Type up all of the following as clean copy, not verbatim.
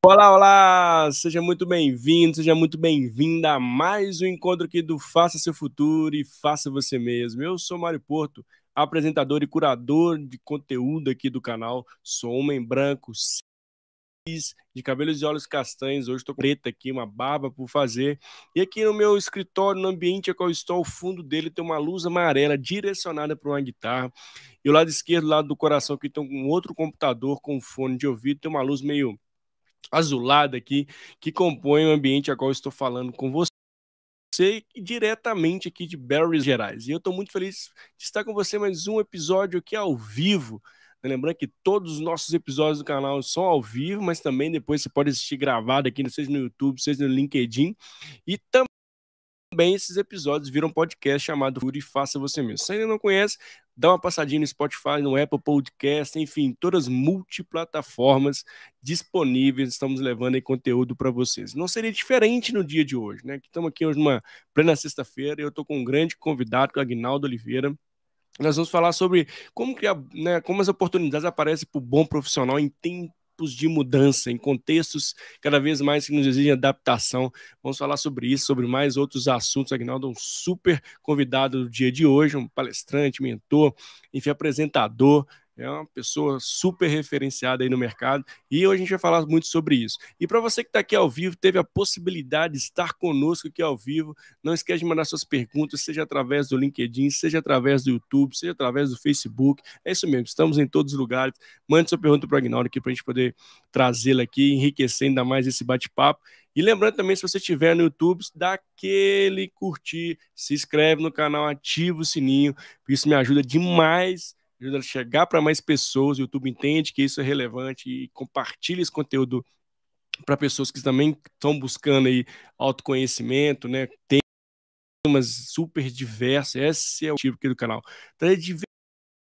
Olá, olá! Seja muito bem-vindo, seja muito bem-vinda a mais um encontro aqui do Faça Seu Futuro e Faça Você Mesmo. Eu sou Mário Porto, apresentador e curador de conteúdo aqui do canal. Sou homem branco, cis, de cabelos e olhos castanhos. Hoje estou com preta aqui, uma barba por fazer. E aqui no meu escritório, no ambiente a qual estou, ao fundo dele tem uma luz amarela direcionada para uma guitarra. E o lado esquerdo, lado do coração, aqui tem um outro computador com fone de ouvido, tem uma luz meio azulada aqui, que compõe o ambiente a qual eu estou falando com você diretamente aqui de Barreiras Gerais. E eu estou muito feliz de estar com você mais um episódio aqui ao vivo. Lembrando que todos os nossos episódios do canal são ao vivo, mas também depois você pode assistir gravado aqui, seja no YouTube, seja no LinkedIn. E também esses episódios viram um podcast chamado Futuro e Faça Você Mesmo. Se ainda não conhece, dá uma passadinha no Spotify, no Apple Podcast, enfim, todas as multiplataformas disponíveis, estamos levando aí conteúdo para vocês. Não seria diferente no dia de hoje, né? Estamos aqui hoje numa plena sexta-feira e eu estou com um grande convidado, que é o Aguinaldo Oliveira. Nós vamos falar sobre como criar, né, como as oportunidades aparecem para o bom profissional em tempos de mudança, em contextos cada vez mais que nos exigem adaptação. Vamos falar sobre isso, sobre mais outros assuntos. Aguinaldo é um super convidado do dia de hoje, um palestrante, mentor, enfim, apresentador. É uma pessoa super referenciada aí no mercado e hoje a gente vai falar muito sobre isso. E para você que está aqui ao vivo, teve a possibilidade de estar conosco aqui ao vivo, não esquece de mandar suas perguntas, seja através do LinkedIn, seja através do YouTube, seja através do Facebook. É isso mesmo, estamos em todos os lugares. Mande sua pergunta para o Aguinaldo aqui para a gente poder trazê-la aqui, enriquecer ainda mais esse bate-papo. E lembrando também, se você estiver no YouTube, dá aquele curtir, se inscreve no canal, ativa o sininho, porque isso me ajuda demais, ajuda a chegar para mais pessoas. O YouTube entende que isso é relevante e compartilha esse conteúdo para pessoas que também estão buscando aí autoconhecimento, né? Temas super diversos. Esse é o motivo aqui do canal. Trazer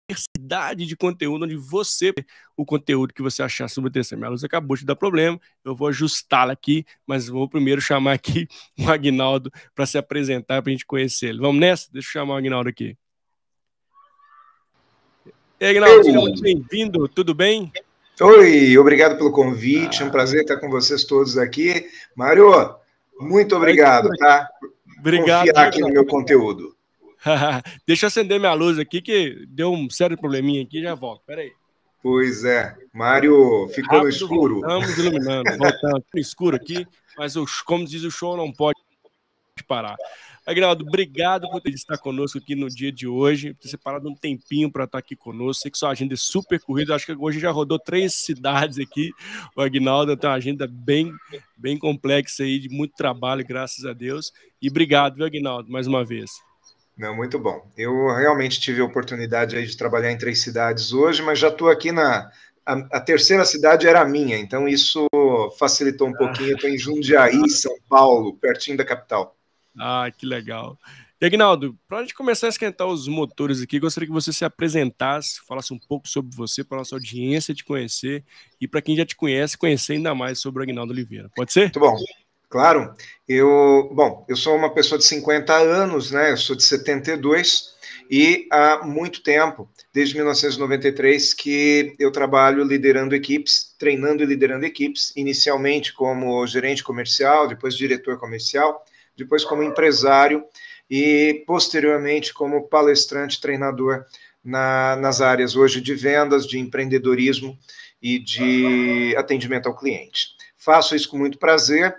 diversidade de conteúdo onde você o conteúdo que você achar sobre o TCM. A luz acabou de dar problema, eu vou ajustá-la aqui, mas vou primeiro chamar aqui o Aguinaldo para se apresentar, para a gente conhecer ele. Vamos nessa? Deixa eu chamar o Aguinaldo aqui. E aí, Aguinaldo, seja muito bem-vindo, tudo bem? Oi, obrigado pelo convite, é um prazer estar com vocês todos aqui. Mário, muito obrigado, tá? Obrigado. Confiar aqui no meu conteúdo. Deixa eu acender minha luz aqui, que deu um sério probleminha aqui, já volto, peraí. Pois é, Mário ficou no escuro. Voltamos iluminando, voltamos no escuro aqui, mas como diz o show, não pode parar. Aguinaldo, obrigado por estar conosco aqui no dia de hoje, por ter separado um tempinho para estar aqui conosco. Sei que sua agenda é super corrida, acho que hoje já rodou 3 cidades aqui. O Aguinaldo tem uma agenda bem complexa aí, de muito trabalho, graças a Deus. E obrigado, viu, Aguinaldo, mais uma vez. Não, muito bom. Eu realmente tive a oportunidade aí de trabalhar em 3 cidades hoje, mas já estou aqui a terceira cidade era a minha, então isso facilitou um pouquinho. Eu estou em Jundiaí, São Paulo, pertinho da capital. Ah, que legal. E, Aguinaldo, para a gente começar a esquentar os motores aqui, gostaria que você se apresentasse, falasse um pouco sobre você, para a nossa audiência te conhecer e para quem já te conhece, conhecer ainda mais sobre o Aguinaldo Oliveira. Pode ser? Muito bom. Claro. Eu sou uma pessoa de 50 anos, né? Eu sou de 72 e há muito tempo, desde 1993, que eu trabalho liderando equipes, treinando e liderando equipes, inicialmente como gerente comercial, depois diretor comercial, depois como empresário e posteriormente como palestrante, treinador nas áreas hoje de vendas, de empreendedorismo e de atendimento ao cliente. Faço isso com muito prazer.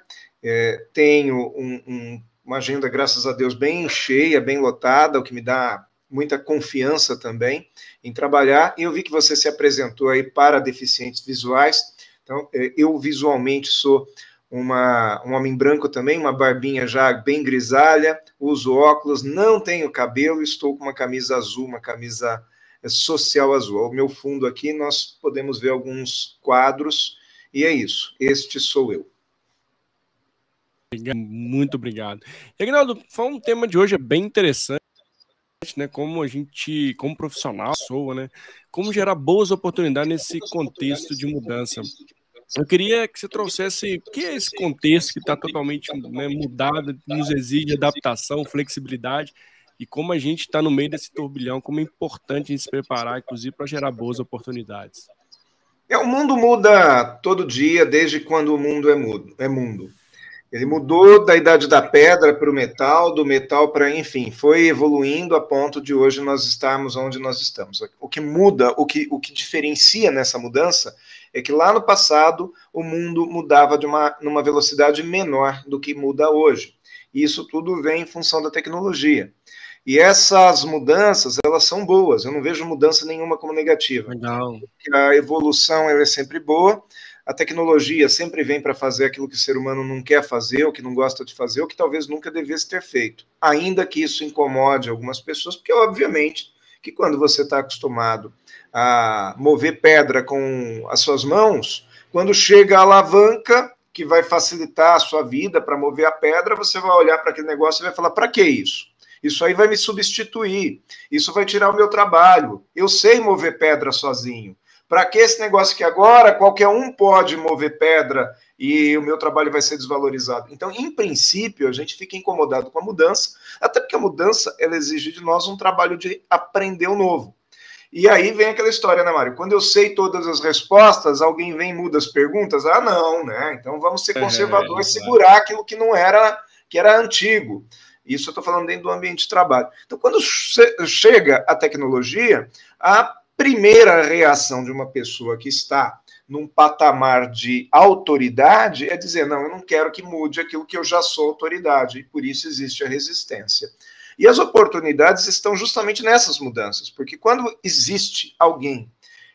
Tenho uma agenda, graças a Deus, bem cheia, bem lotada, o que me dá muita confiança também em trabalhar. E eu vi que você se apresentou aí para deficientes visuais. Então, eu visualmente sou um homem branco também, uma barbinha já bem grisalha, uso óculos, não tenho cabelo, estou com uma camisa azul, uma camisa social azul. Ao meu fundo aqui, nós podemos ver alguns quadros, e é isso. Este sou eu. Muito obrigado. E, Aguinaldo, um tema de hoje é bem interessante, né? Como a gente, como profissional, né? Como gerar boas oportunidades nesse contexto de mudança. Eu queria que você trouxesse o que é esse contexto que está totalmente, né, mudado, nos exige adaptação, flexibilidade, e como a gente está no meio desse turbilhão, como é importante a gente se preparar, inclusive, para gerar boas oportunidades. O mundo muda todo dia, desde quando o mundo é mundo. Ele mudou da idade da pedra para o metal, do metal para, enfim, foi evoluindo a ponto de hoje nós estarmos onde nós estamos. O que muda, o que diferencia nessa mudança é que lá no passado o mundo mudava numa velocidade menor do que muda hoje. E isso tudo vem em função da tecnologia. E essas mudanças, elas são boas. Eu não vejo mudança nenhuma como negativa. Legal. A evolução ela é sempre boa. A tecnologia sempre vem para fazer aquilo que o ser humano não quer fazer, ou que não gosta de fazer, ou que talvez nunca devesse ter feito. Ainda que isso incomode algumas pessoas, porque, obviamente, que quando você está acostumado a mover pedra com as suas mãos, quando chega a alavanca, que vai facilitar a sua vida para mover a pedra, você vai olhar para aquele negócio e vai falar: para que isso? Isso aí vai me substituir, isso vai tirar o meu trabalho. Eu sei mover pedra sozinho. Para que esse negócio que agora qualquer um pode mover pedra e o meu trabalho vai ser desvalorizado? Então, em princípio, a gente fica incomodado com a mudança, até porque a mudança ela exige de nós um trabalho de aprender o novo. E aí vem aquela história, né, Mário? Quando eu sei todas as respostas, alguém vem e muda as perguntas. Ah, não, né? Então vamos ser conservadores, segurar aquilo que não era, que era antigo. Isso eu estou falando dentro do ambiente de trabalho. Então, quando chega a tecnologia, a primeira reação de uma pessoa que está num patamar de autoridade é dizer: não, eu não quero que mude aquilo que eu já sou autoridade, e por isso existe a resistência. E as oportunidades estão justamente nessas mudanças, porque quando existe alguém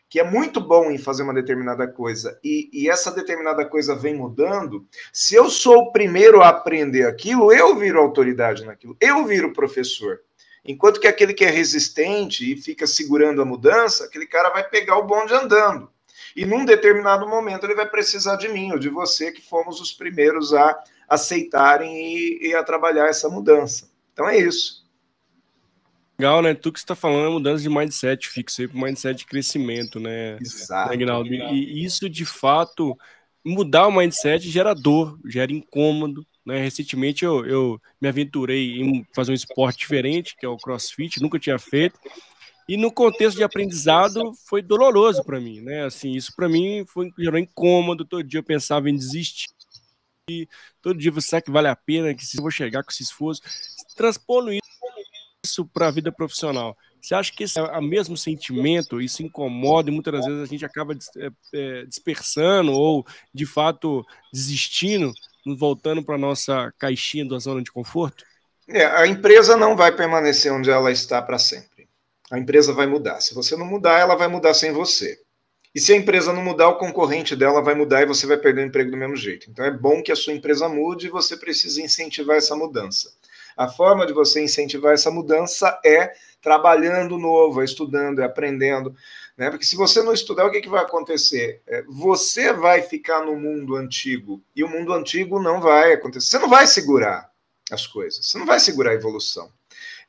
que é muito bom em fazer uma determinada coisa e essa determinada coisa vem mudando, se eu sou o primeiro a aprender aquilo, eu viro autoridade naquilo, eu viro professor. Enquanto que aquele que é resistente e fica segurando a mudança, aquele cara vai pegar o bonde andando. E num determinado momento ele vai precisar de mim ou de você, que fomos os primeiros a aceitarem e a trabalhar essa mudança. Então é isso. Legal, né? Tu que está falando é mudança de mindset, fixei para mindset de crescimento, né, Exato. Aguinaldo? E isso, de fato, mudar o mindset gera dor, gera incômodo, né? Recentemente eu me aventurei em fazer um esporte diferente, que é o CrossFit, nunca tinha feito, e no contexto de aprendizado foi doloroso para mim, né? Assim, isso para mim gerou incômodo, todo dia eu pensava em desistir, todo dia você sabe que vale a pena, que se eu vou chegar com esse esforço, transpondo isso para a vida profissional. Você acha que esse é o mesmo sentimento, isso incomoda e muitas das vezes a gente acaba dispersando ou, de fato, desistindo, voltando para a nossa caixinha da zona de conforto? A empresa não vai permanecer onde ela está para sempre. A empresa vai mudar. Se você não mudar, ela vai mudar sem você. E se a empresa não mudar, o concorrente dela vai mudar e você vai perder o emprego do mesmo jeito. Então é bom que a sua empresa mude e você precisa incentivar essa mudança. A forma de você incentivar essa mudança é trabalhando novo, é estudando, é aprendendo. Né? Porque se você não estudar, o que vai acontecer? Você vai ficar no mundo antigo e o mundo antigo não vai acontecer. Você não vai segurar as coisas, você não vai segurar a evolução.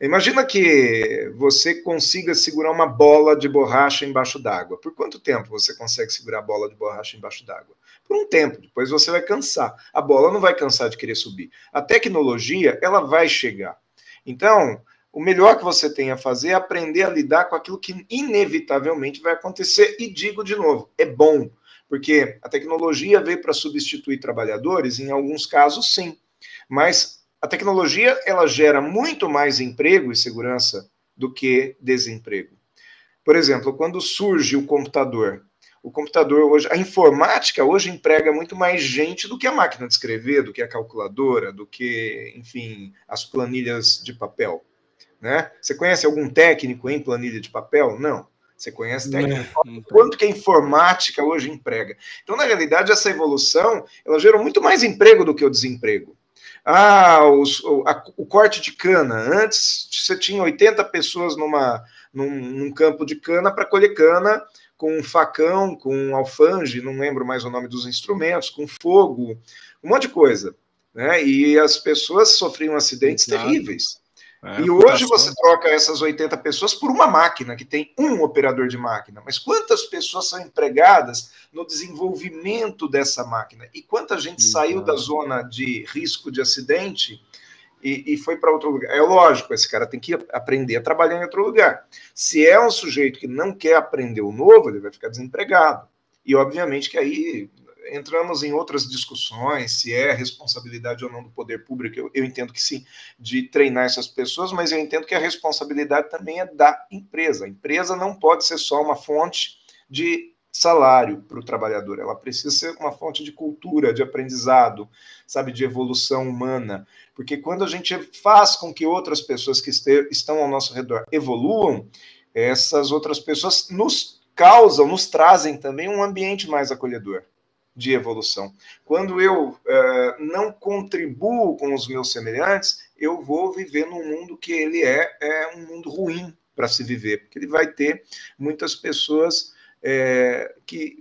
Imagina que você consiga segurar uma bola de borracha embaixo d'água. Por quanto tempo você consegue segurar a bola de borracha embaixo d'água? Por um tempo, depois você vai cansar. A bola não vai cansar de querer subir. A tecnologia, ela vai chegar. Então, o melhor que você tem a fazer é aprender a lidar com aquilo que inevitavelmente vai acontecer. E digo de novo, é bom, porque a tecnologia veio para substituir trabalhadores, em alguns casos sim, mas a tecnologia ela gera muito mais emprego e segurança do que desemprego. Por exemplo, quando surge o computador hoje, a informática hoje emprega muito mais gente do que a máquina de escrever, do que a calculadora, do que, enfim, as planilhas de papel. Né? Você conhece algum técnico em planilha de papel? Não. Você conhece técnico? Quanto que a informática hoje emprega? Então, na realidade, essa evolução ela gerou muito mais emprego do que o desemprego. O corte de cana. Antes você tinha 80 pessoas num campo de cana para colher cana com um facão, com um alfange, não lembro mais o nome dos instrumentos, com fogo, um monte de coisa. Né? E as pessoas sofriam acidentes terríveis. E hoje você troca essas 80 pessoas por uma máquina, que tem um operador de máquina. Mas quantas pessoas são empregadas no desenvolvimento dessa máquina? E quanta gente saiu da zona de risco de acidente e foi para outro lugar? É lógico, esse cara tem que aprender a trabalhar em outro lugar. Se é um sujeito que não quer aprender o novo, ele vai ficar desempregado. E, obviamente, que aí entramos em outras discussões, se é responsabilidade ou não do poder público, eu entendo que sim, de treinar essas pessoas, mas eu entendo que a responsabilidade também é da empresa. A empresa não pode ser só uma fonte de salário para o trabalhador, ela precisa ser uma fonte de cultura, de aprendizado, sabe, de evolução humana, porque quando a gente faz com que outras pessoas que estão ao nosso redor evoluam, essas outras pessoas nos causam, nos trazem também um ambiente mais acolhedor de evolução. Quando eu não contribuo com os meus semelhantes, eu vou viver num mundo que ele é um mundo ruim para se viver, porque ele vai ter muitas pessoas que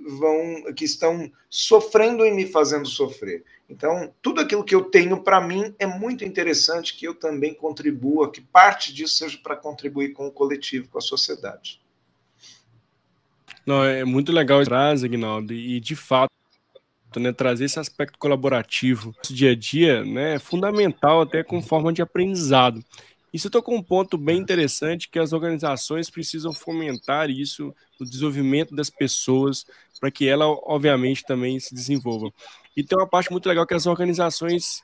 estão sofrendo e me fazendo sofrer. Então, tudo aquilo que eu tenho para mim é muito interessante que eu também contribua, que parte disso seja para contribuir com o coletivo, com a sociedade. Não, é muito legal esse frase, Aguinaldo, e de fato, né, trazer esse aspecto colaborativo no dia a dia, né, é fundamental até como forma de aprendizado. E você tocou um ponto bem interessante, que as organizações precisam fomentar isso no desenvolvimento das pessoas, para que ela, obviamente, também se desenvolva. E tem uma parte muito legal que as organizações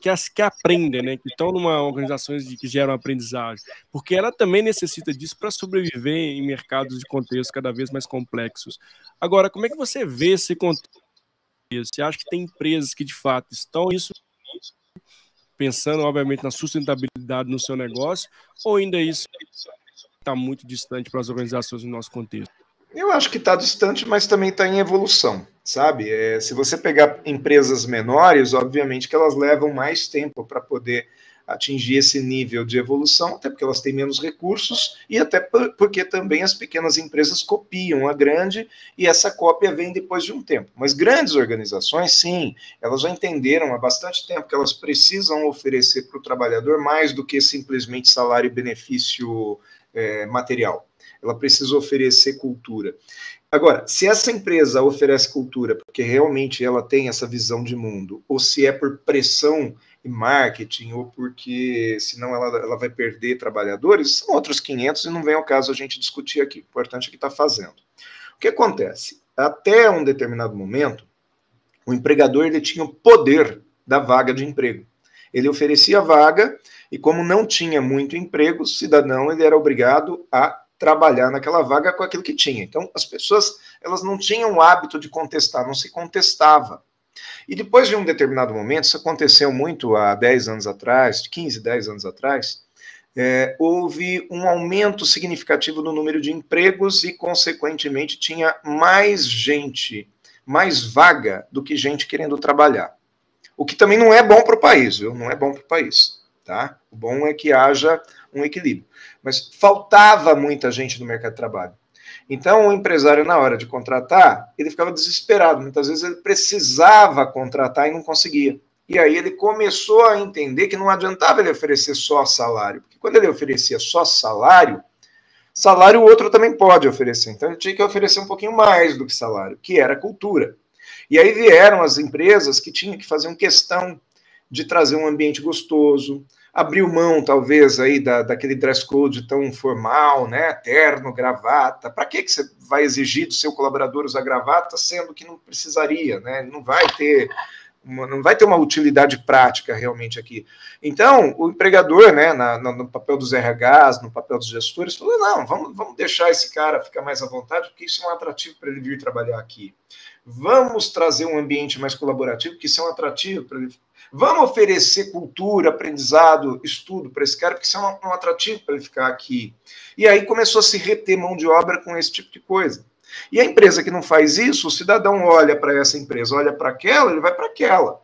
que aprendem, né, que estão numa organizações que geram aprendizagem, porque ela também necessita disso para sobreviver em mercados de contextos cada vez mais complexos. Agora, como é que você vê esse contexto? Você acha que tem empresas que de fato estão nisso, pensando, obviamente, na sustentabilidade no seu negócio, ou ainda isso está muito distante para as organizações no nosso contexto? Eu acho que está distante, mas também está em evolução, sabe? Se você pegar empresas menores, obviamente que elas levam mais tempo para poder atingir esse nível de evolução, até porque elas têm menos recursos e até porque também as pequenas empresas copiam a grande e essa cópia vem depois de um tempo. Mas grandes organizações, sim, elas já entenderam há bastante tempo que elas precisam oferecer para o trabalhador mais do que simplesmente salário e benefício material. Ela precisa oferecer cultura. Agora, se essa empresa oferece cultura porque realmente ela tem essa visão de mundo, ou se é por pressão e marketing, ou porque senão ela vai perder trabalhadores, são outros 500 e não vem ao caso a gente discutir aqui. O importante é que está fazendo. O que acontece? Até um determinado momento, o empregador ele tinha o poder da vaga de emprego. Ele oferecia a vaga e como não tinha muito emprego, o cidadão ele era obrigado a trabalhar naquela vaga com aquilo que tinha. Então, as pessoas elas não tinham o hábito de contestar, não se contestava. E depois de um determinado momento, isso aconteceu muito há 10 anos atrás, 15, 10 anos atrás, houve um aumento significativo no número de empregos e, consequentemente, tinha mais gente, mais vaga do que gente querendo trabalhar. O que também não é bom para o país, viu? Não é bom para o país. Tá? O bom é que haja um equilíbrio. Mas faltava muita gente no mercado de trabalho. Então, o empresário, na hora de contratar, ele ficava desesperado. Muitas vezes ele precisava contratar e não conseguia. E aí ele começou a entender que não adiantava ele oferecer só salário. Porque quando ele oferecia só salário, salário o outro também pode oferecer. Então, ele tinha que oferecer um pouquinho mais do que salário, que era cultura. E aí vieram as empresas que tinham que fazer uma questão de trazer um ambiente gostoso, abriu mão, talvez, aí daquele dress code tão formal, né? Terno, gravata. Para que você vai exigir do seu colaborador usar gravata, sendo que não precisaria, né? Não vai ter uma utilidade prática realmente aqui. Então, o empregador, né, no papel dos RHs, no papel dos gestores, falou, não, vamos deixar esse cara ficar mais à vontade, porque isso é um atrativo para ele vir trabalhar aqui. Vamos trazer um ambiente mais colaborativo, porque isso é um atrativo para ele. Vamos oferecer cultura, aprendizado, estudo para esse cara, porque isso é um atrativo para ele ficar aqui. E aí começou a se reter mão de obra com esse tipo de coisa. E a empresa que não faz isso, o cidadão olha para essa empresa, olha para aquela, ele vai para aquela.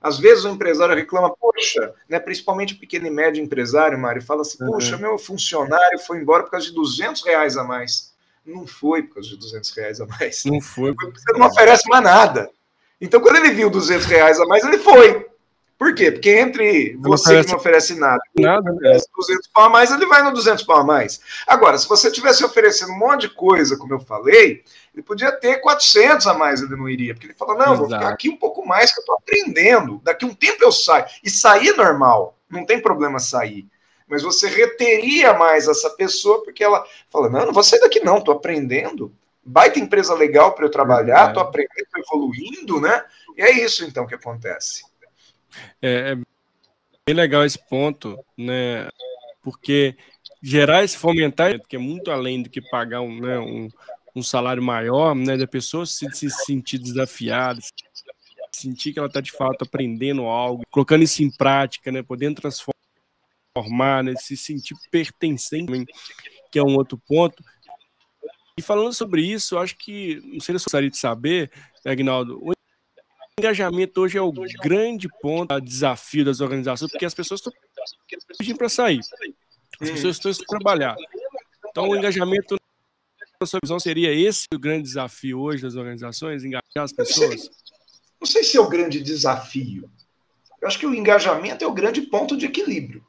Às vezes o empresário reclama, poxa, né, principalmente o pequeno e médio empresário, Mário, fala assim, poxa, meu funcionário foi embora por causa de R$200 a mais. Não foi por causa de R$200 a mais. Não foi. Você não oferece mais nada. Então, quando ele viu R$200 a mais, ele foi. Por quê? Porque entre você que não oferece nada e oferece 200 pau a mais, ele vai no 200 pau a mais. Agora, se você tivesse oferecendo um monte de coisa, como eu falei, ele podia ter 400 a mais, ele não iria. Porque ele fala, não, vou ficar aqui um pouco mais que eu estou aprendendo. Daqui um tempo eu saio. E sair é normal. Não tem problema sair. Mas você reteria mais essa pessoa porque ela fala, não vou sair daqui não, estou aprendendo. baita empresa legal para eu trabalhar, estou aprendendo, estou evoluindo, né? E é isso, então, que acontece. É bem legal esse ponto, né? Porque gerar esse fomentar, que é muito além do que pagar um salário maior, né? Da pessoa se sentir desafiada, sentir que ela está de fato aprendendo algo, colocando isso em prática, né? Podendo transformar, né? Se sentir pertencente, que é um outro ponto. E falando sobre isso, eu acho que, não sei se você gostaria de saber, né, Aguinaldo, o engajamento hoje é o grande ponto, o desafio das organizações, porque as pessoas estão pedindo para sair, as pessoas estão indo trabalhar. Então, o engajamento, na sua visão, seria esse o grande desafio hoje das organizações, engajar as pessoas? Não sei se é o grande desafio. Eu acho que o engajamento é o grande ponto de equilíbrio.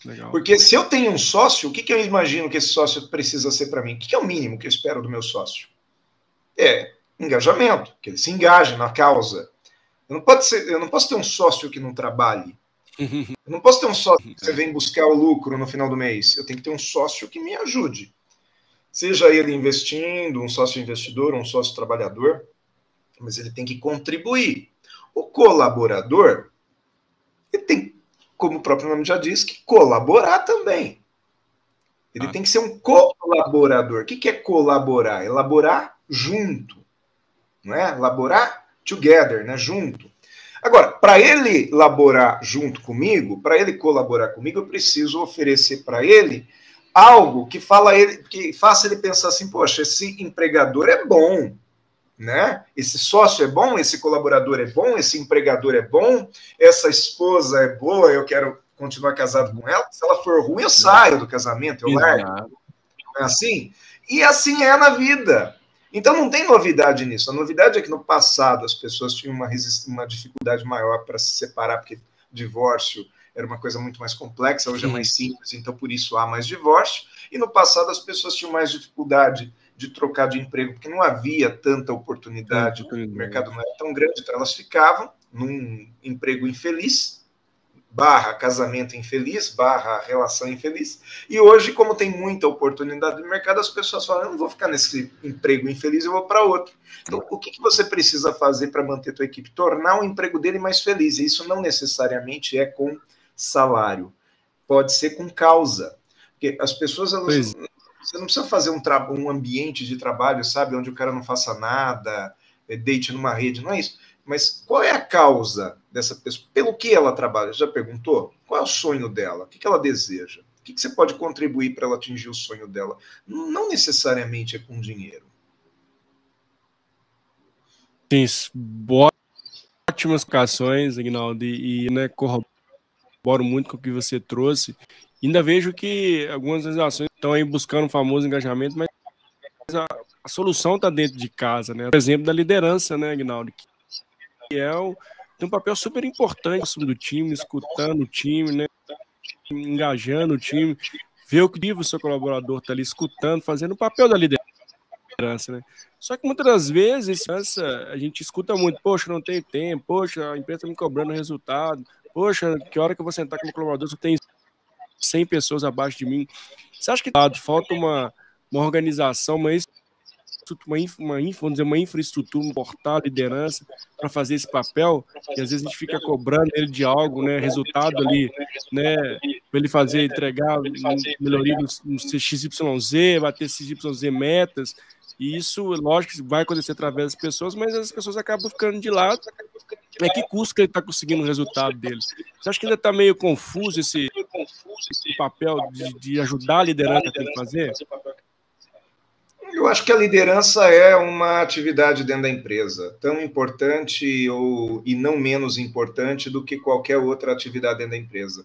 Legal. Porque se eu tenho um sócio, o que eu imagino que esse sócio precisa ser para mim? O que é o mínimo que eu espero do meu sócio? É engajamento, que ele se engaje na causa. Eu não posso ter um sócio que não trabalhe. Eu não posso ter um sócio que você vem buscar o lucro no final do mês. Eu tenho que ter um sócio que me ajude. Seja ele investindo, um sócio investidor, um sócio trabalhador, mas ele tem que contribuir. O colaborador, ele tem, como o próprio nome já diz, que colaborar também. Ele tem que ser um colaborador. O que é colaborar? Elaborar junto. Não é? Elaborar together, né? Junto. Agora, para ele laborar junto comigo, para ele colaborar comigo, eu preciso oferecer para ele algo que faça ele pensar assim, poxa, esse empregador é bom, né? Esse sócio é bom, esse colaborador é bom, esse empregador é bom, essa esposa é boa, eu quero continuar casado com ela. Se ela for ruim, eu saio do casamento, eu largo. Não é assim? E assim é na vida. Então não tem novidade nisso. A novidade é que no passado as pessoas tinham uma dificuldade maior para se separar, porque divórcio era uma coisa muito mais complexa, hoje é mais simples, então por isso há mais divórcio. E no passado as pessoas tinham mais dificuldade de trocar de emprego, porque não havia tanta oportunidade, o mercado não era tão grande, então elas ficavam num emprego infeliz, / casamento infeliz, / relação infeliz. E hoje, como tem muita oportunidade no mercado, as pessoas falam, eu não vou ficar nesse emprego infeliz, eu vou para outro. Então, o que você precisa fazer para manter a tua equipe? Tornar o emprego dele mais feliz. E isso não necessariamente é com salário. Pode ser com causa. Porque as pessoas, você não precisa fazer um ambiente de trabalho, sabe, onde o cara não faça nada, deite numa rede, não é isso. Mas qual é a causa dessa pessoa? Pelo que ela trabalha? Já perguntou? Qual é o sonho dela? O que ela deseja? O que você pode contribuir para ela atingir o sonho dela? Não necessariamente é com dinheiro. Sim, ótimas explicações, Aguinaldo, e né, corroboro muito com o que você trouxe. Ainda vejo que algumas organizações estão aí buscando o famoso engajamento, mas a solução está dentro de casa, né? Por exemplo, da liderança, né, Aguinaldo? Que tem um papel super importante do time, escutando o time, né? Engajando o time, ver o que o seu colaborador está ali escutando, fazendo o papel da liderança, né? Só que muitas das vezes a gente escuta muito, poxa, não tem tempo, poxa, a empresa está me cobrando resultado, poxa, que hora que eu vou sentar com o meu colaborador se eu tenho 100 pessoas abaixo de mim? Você acha que falta uma organização, uma infraestrutura, um portal, liderança, para fazer esse papel, e às vezes a gente fica cobrando ele de algo, né, resultado ali, né, para ele fazer, entregar melhoria no XYZ, bater XYZ metas, e isso, lógico, que vai acontecer através das pessoas, mas as pessoas acabam ficando de lado. Que custo que ele está conseguindo o resultado deles? Você acha que ainda está meio confuso esse papel de ajudar a liderança a ter que fazer? Eu acho que a liderança é uma atividade dentro da empresa, tão importante e não menos importante do que qualquer outra atividade dentro da empresa.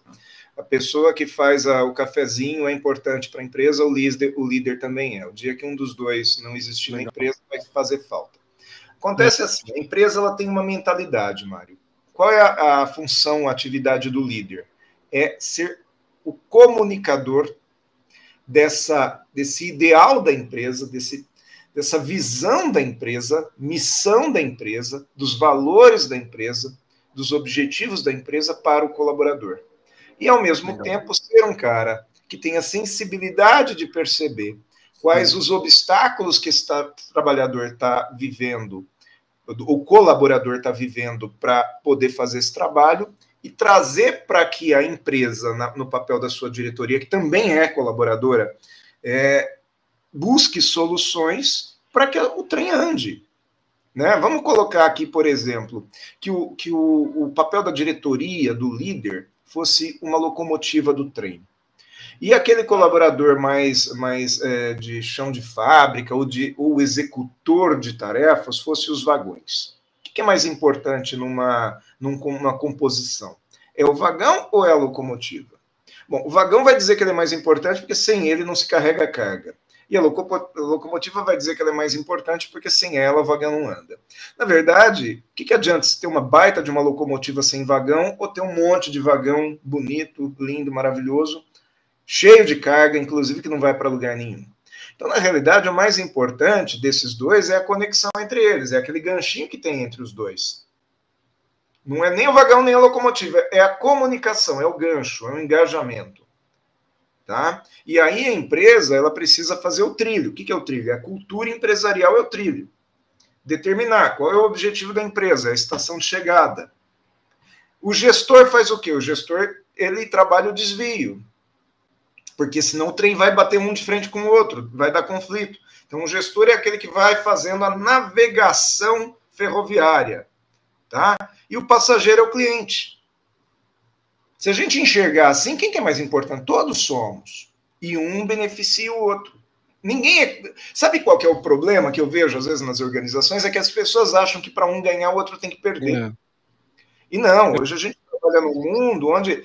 A pessoa que faz o cafezinho é importante para a empresa, o líder também é. O dia que um dos dois não existir na empresa, vai fazer falta. Acontece assim, a empresa ela tem uma mentalidade, Mário. Qual é a função, a atividade do líder? É ser o comunicador desse ideal da empresa, dessa visão da empresa, missão da empresa, dos valores da empresa, dos objetivos da empresa para o colaborador. E, ao mesmo tempo, ser um cara que tenha sensibilidade de perceber quais os obstáculos que esse trabalhador está vivendo, o colaborador está vivendo para poder fazer esse trabalho e trazer para que a empresa, no papel da sua diretoria, que também é colaboradora, busque soluções para que o trem ande. Né? Vamos colocar aqui, por exemplo, que o papel da diretoria, do líder, fosse uma locomotiva do trem. E aquele colaborador mais de chão de fábrica ou o executor de tarefas fosse os vagões. O que é mais importante numa composição? É o vagão ou é a locomotiva? Bom, o vagão vai dizer que ele é mais importante porque sem ele não se carrega a carga. E a locomotiva vai dizer que ela é mais importante porque sem ela o vagão não anda. Na verdade, o que adianta se ter uma baita de uma locomotiva sem vagão ou ter um monte de vagão bonito, lindo, maravilhoso, cheio de carga, inclusive que não vai para lugar nenhum? Então, na realidade, o mais importante desses dois é a conexão entre eles, é aquele ganchinho que tem entre os dois. Não é nem o vagão nem a locomotiva, é a comunicação, é o gancho, é o engajamento. Tá? E aí a empresa ela precisa fazer o trilho. O que é o trilho? A cultura empresarial é o trilho. Determinar qual é o objetivo da empresa, a estação de chegada. O gestor faz o quê? O gestor ele trabalha o desvio. Porque senão o trem vai bater um de frente com o outro, vai dar conflito. Então o gestor é aquele que vai fazendo a navegação ferroviária. Tá? E o passageiro é o cliente. Se a gente enxergar assim, quem que é mais importante? Todos somos. E um beneficia o outro. Ninguém Sabe qual que é o problema que eu vejo, às vezes, nas organizações? É que as pessoas acham que para um ganhar, o outro tem que perder. E não, hoje a gente trabalha num mundo onde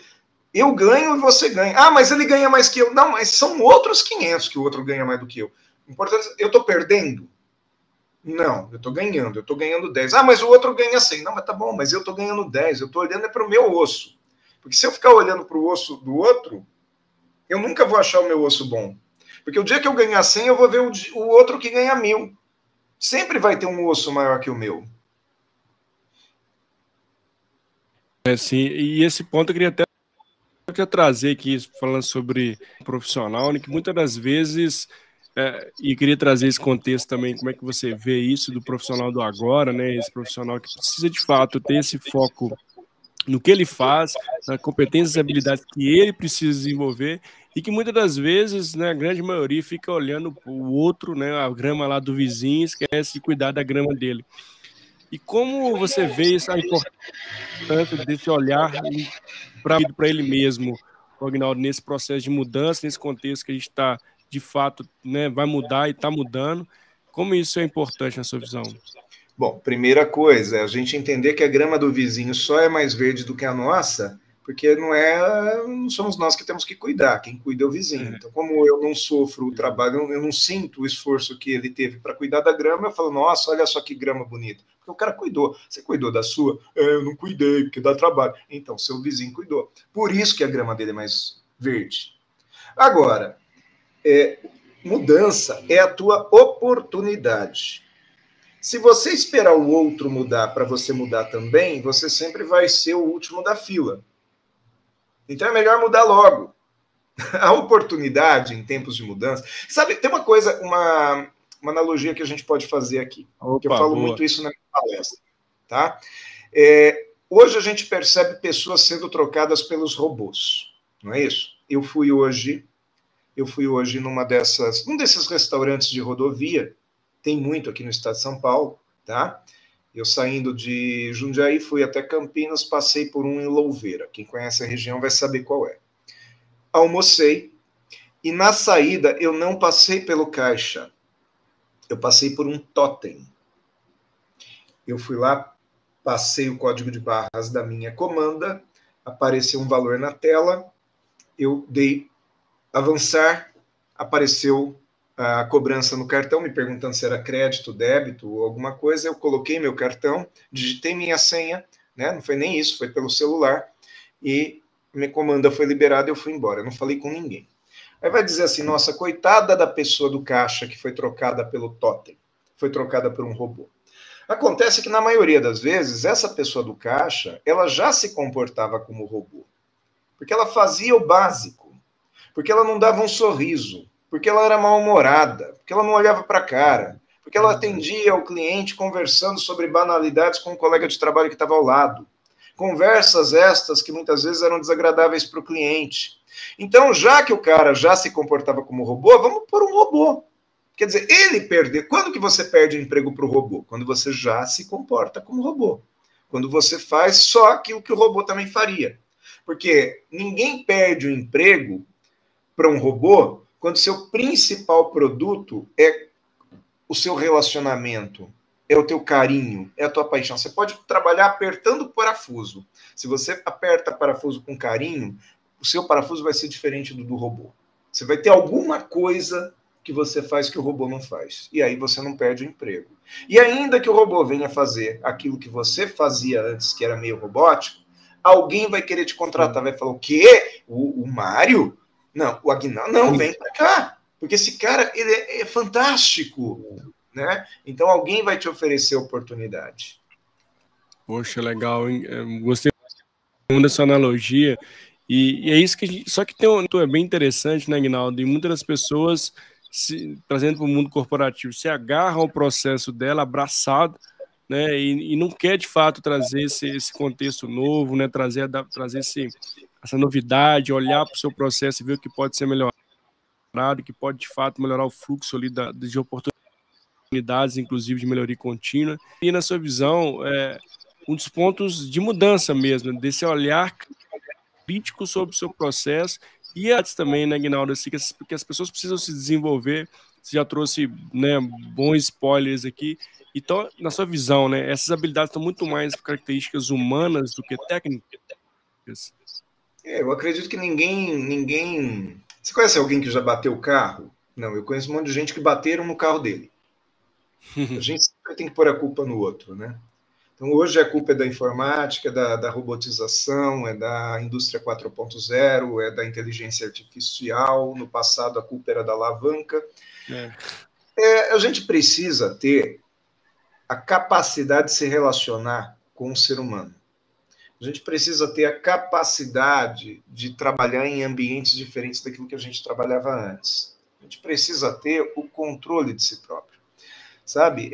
eu ganho e você ganha. Ah, mas ele ganha mais que eu. Não, mas são outros 500 que o outro ganha mais do que eu. Importante, eu estou perdendo? Não, eu estou ganhando 10. Ah, mas o outro ganha 100. Não, mas tá bom, mas eu estou ganhando 10. Eu estou olhando para o meu osso. Porque se eu ficar olhando para o osso do outro, eu nunca vou achar o meu osso bom. Porque o dia que eu ganhar 100, eu vou ver o outro que ganha 1000. Sempre vai ter um osso maior que o meu. Sim, e esse ponto eu queria até trazer aqui, falando sobre profissional, né, que muitas das vezes, e queria trazer esse contexto também, como é que você vê isso do profissional do agora, né, esse profissional que precisa de fato ter esse foco no que ele faz, nas competências e habilidades que ele precisa desenvolver, e que muitas das vezes, né, a grande maioria fica olhando o outro, né, a grama lá do vizinho, esquece de cuidar da grama dele. E como você vê essa importância desse olhar para ele mesmo, Agnaldo, nesse processo de mudança, nesse contexto que a gente está, de fato, né, vai mudar e está mudando, como isso é importante na sua visão? Bom, primeira coisa é a gente entender que a grama do vizinho só é mais verde do que a nossa, porque não somos nós que temos que cuidar, quem cuida é o vizinho. Então, como eu não sofro o trabalho, eu não sinto o esforço que ele teve para cuidar da grama, eu falo, nossa, olha só que grama bonita. Porque o cara cuidou. Você cuidou da sua? Eu não cuidei, porque dá trabalho. Então, seu vizinho cuidou. Por isso que a grama dele é mais verde. Agora, mudança é a tua oportunidade. Se você esperar o outro mudar para você mudar também, você sempre vai ser o último da fila. Então é melhor mudar logo. A oportunidade em tempos de mudança. Sabe, tem uma coisa, uma analogia que a gente pode fazer aqui. Que eu falo muito isso na minha palestra. Tá? Hoje a gente percebe pessoas sendo trocadas pelos robôs. Não é isso? Eu fui hoje num desses restaurantes de rodovia. Tem muito aqui no estado de São Paulo, tá? Eu saindo de Jundiaí, fui até Campinas, passei por um em Louveira. Quem conhece a região vai saber qual é. Almocei, e na saída eu não passei pelo caixa. Eu passei por um totem. Eu fui lá, passei o código de barras da minha comanda, apareceu um valor na tela, eu dei avançar, apareceu a cobrança no cartão, me perguntando se era crédito, débito ou alguma coisa. Eu coloquei meu cartão, digitei minha senha, né? Não foi nem isso, foi pelo celular, e minha comanda foi liberada e eu fui embora. Eu não falei com ninguém. Aí vai dizer assim, nossa, coitada da pessoa do caixa que foi trocada pelo totem, foi trocada por um robô. Acontece que, na maioria das vezes, essa pessoa do caixa, ela já se comportava como robô. Porque ela fazia o básico. Porque ela não dava um sorriso. porque ela era mal-humorada, porque ela não olhava para a cara, porque ela atendia ao cliente conversando sobre banalidades com um colega de trabalho que estava ao lado. Conversas estas que muitas vezes eram desagradáveis para o cliente. Então, já que o cara já se comportava como robô, vamos pôr um robô. Quer dizer, ele perdeu. Quando que você perde o emprego para o robô? Quando você já se comporta como robô. Quando você faz só aquilo que o robô também faria. Porque ninguém perde o emprego para um robô quando seu principal produto é o seu relacionamento, é o teu carinho, é a tua paixão. Você pode trabalhar apertando o parafuso. Se você aperta parafuso com carinho, o seu parafuso vai ser diferente do robô. Você vai ter alguma coisa que você faz que o robô não faz. E aí você não perde o emprego. E ainda que o robô venha fazer aquilo que você fazia antes, que era meio robótico, alguém vai querer te contratar, vai falar, o quê? O Mário? Não, o Aguinaldo? Não, vem para cá. Porque esse cara, ele é fantástico, né? Então alguém vai te oferecer oportunidade. Poxa, legal, hein? Gostei muito dessa analogia. E é isso que a gente... Só que é bem interessante, né, Aguinaldo? E muitas das pessoas, trazendo para o mundo corporativo, se agarram ao processo dela, abraçado, né? E não quer, de fato, trazer esse contexto novo, né? Trazer essa novidade, olhar para o seu processo e ver o que pode ser melhorado, que pode, de fato, melhorar o fluxo ali de oportunidades, inclusive de melhoria contínua. E, na sua visão, um dos pontos de mudança mesmo, desse olhar crítico sobre o seu processo e antes também, né, Aguinaldo, assim, que as pessoas precisam se desenvolver. Você já trouxe, né, bons spoilers aqui. Então, na sua visão, né, essas habilidades estão muito mais características humanas do que técnicas? Eu acredito que ninguém... Você conhece alguém que já bateu o carro? Não, eu conheço um monte de gente que bateram no carro dele. A gente sempre tem que pôr a culpa no outro, né? Então, hoje a culpa é da informática, da robotização, é da indústria 4.0, é da inteligência artificial. No passado, a culpa era da alavanca. A gente precisa ter a capacidade de se relacionar com o ser humano. A gente precisa ter a capacidade de trabalhar em ambientes diferentes daquilo que a gente trabalhava antes. A gente precisa ter o controle de si próprio. Sabe?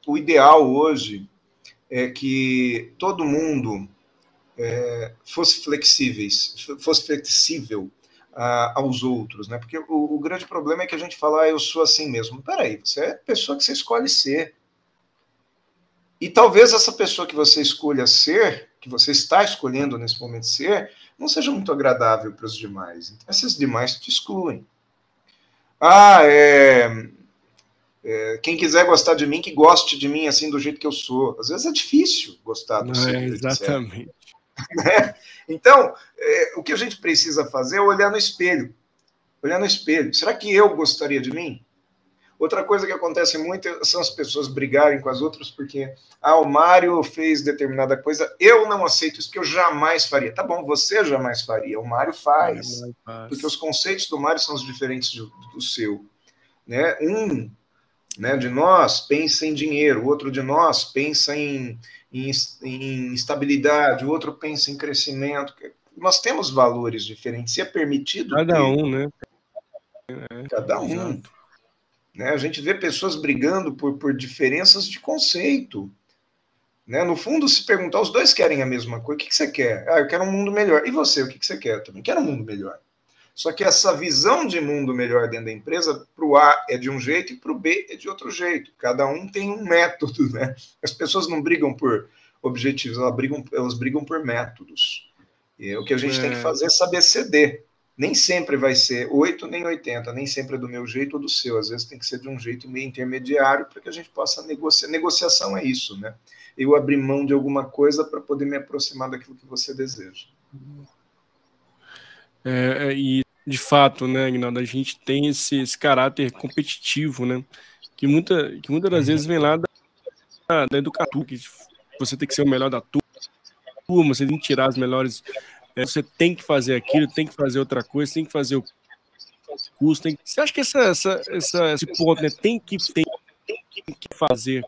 O ideal hoje é que todo mundo fosse flexível aos outros, né? Porque o grande problema é que a gente fala, eu sou assim mesmo. Peraí, você é a pessoa que você escolhe ser. E talvez essa pessoa que você escolha ser, que você está escolhendo nesse momento ser, não seja muito agradável para os demais. Então, esses demais te excluem. Quem quiser gostar de mim, que goste de mim assim do jeito que eu sou. Às vezes é difícil gostar do seu jeito. Exatamente. Né? Então, o que a gente precisa fazer é olhar no espelho. Olhar no espelho. Será que eu gostaria de mim? Outra coisa que acontece muito são as pessoas brigarem com as outras porque o Mário fez determinada coisa, eu não aceito isso, que eu jamais faria. Tá bom, você jamais faria, o Mário faz. Porque os conceitos do Mário são os diferentes do seu. Né? Né, de nós pensa em dinheiro, o outro de nós pensa em estabilidade, o outro pensa em crescimento. Nós temos valores diferentes, e é permitido cada um, né? Cada um. Exato. Né? A gente vê pessoas brigando por diferenças de conceito. Né? No fundo, se perguntar, os dois querem a mesma coisa. O que você quer? Eu quero um mundo melhor. E você, o que você quer? Eu também quero um mundo melhor. Só que essa visão de mundo melhor dentro da empresa, para o A é de um jeito e para o B é de outro jeito. Cada um tem um método. Né? As pessoas não brigam por objetivos, elas brigam por métodos. E o que a gente tem que fazer é saber ceder. Nem sempre vai ser 8 nem 80, nem sempre é do meu jeito ou do seu. Às vezes tem que ser de um jeito meio intermediário para que a gente possa negociar. Negociação é isso, né? Eu abrir mão de alguma coisa para poder me aproximar daquilo que você deseja. E, de fato, né, Aguinaldo, a gente tem esse caráter competitivo, né? Que muitas das vezes vem lá da educação, que você tem que ser o melhor da turma, você tem que tirar as melhores... você tem que fazer aquilo, tem que fazer outra coisa, tem que fazer o curso. Você acha que esse ponto, né, tem que fazer?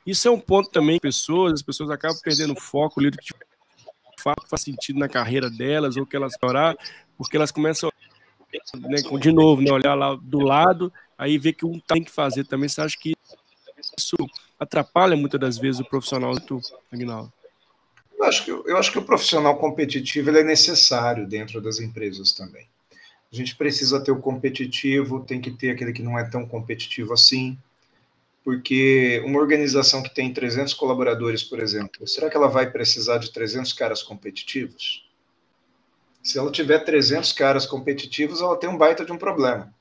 Isso é um ponto também que as pessoas acabam perdendo foco ali do que de fato faz sentido na carreira delas, ou que elas orar, porque elas começam a né, de novo, né, olhar lá do lado, aí ver que um tem que fazer também. Você acha que isso atrapalha muitas das vezes o profissional do Aguinaldo? Eu acho que o profissional competitivo ele é necessário dentro das empresas também. A gente precisa ter o competitivo, tem que ter aquele que não é tão competitivo assim, porque uma organização que tem 300 colaboradores, por exemplo, será que ela vai precisar de 300 caras competitivos? Se ela tiver 300 caras competitivos, ela tem um baita de um problema.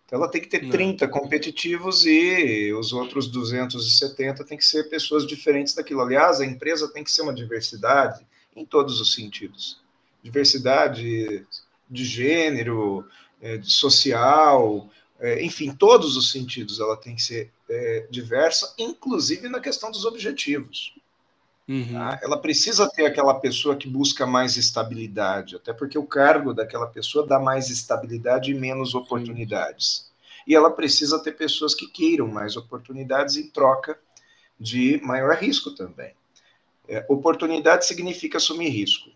Então, ela tem que ter 30 competitivos e os outros 270 tem que ser pessoas diferentes daquilo. Aliás, a empresa tem que ser uma diversidade em todos os sentidos. Diversidade de gênero, de social, enfim, todos os sentidos ela tem que ser diversa, inclusive na questão dos objetivos. Tá? Ela precisa ter aquela pessoa que busca mais estabilidade, até porque o cargo daquela pessoa dá mais estabilidade e menos oportunidades. Sim. E ela precisa ter pessoas que queiram mais oportunidades em troca de maior risco também. Oportunidade significa assumir risco.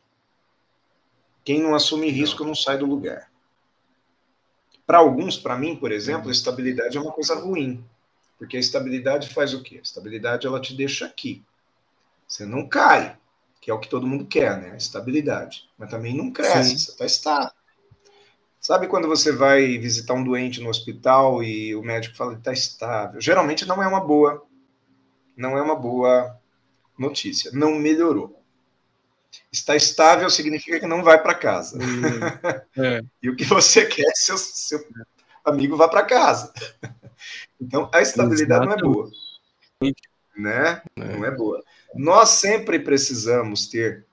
Quem não assume risco não sai do lugar. Para alguns, para mim, por exemplo, a estabilidade é uma coisa ruim, porque a estabilidade faz o quê? A estabilidade ela te deixa aqui. Você não cai, que é o que todo mundo quer, né? Estabilidade. Mas também não cresce, sim. Você está estável. Sabe quando você vai visitar um doente no hospital e o médico fala que está estável? Geralmente não é uma boa notícia. Não melhorou. Está estável significa que não vai para casa. E o que você quer é que seu amigo vá para casa. Então, a estabilidade não é boa. Né? Não é boa. Nós sempre precisamos ter...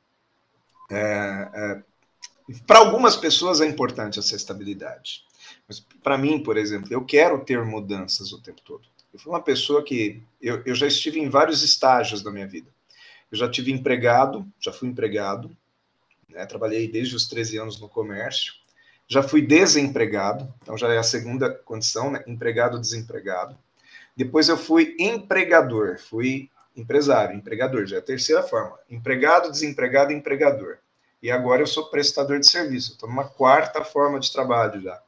para algumas pessoas é importante essa estabilidade. Mas para mim, por exemplo, eu quero ter mudanças o tempo todo. Eu fui uma pessoa que... Eu já estive em vários estágios da minha vida. Eu já tive empregado, já fui empregado, né? Trabalhei desde os 13 anos no comércio. Já fui desempregado, então já é a segunda condição, né? Empregado-desempregado. Depois eu fui empregador, fui empresário, empregador, já é a terceira forma. Empregado, desempregado, empregador. E agora eu sou prestador de serviço, estou numa quarta forma de trabalho já.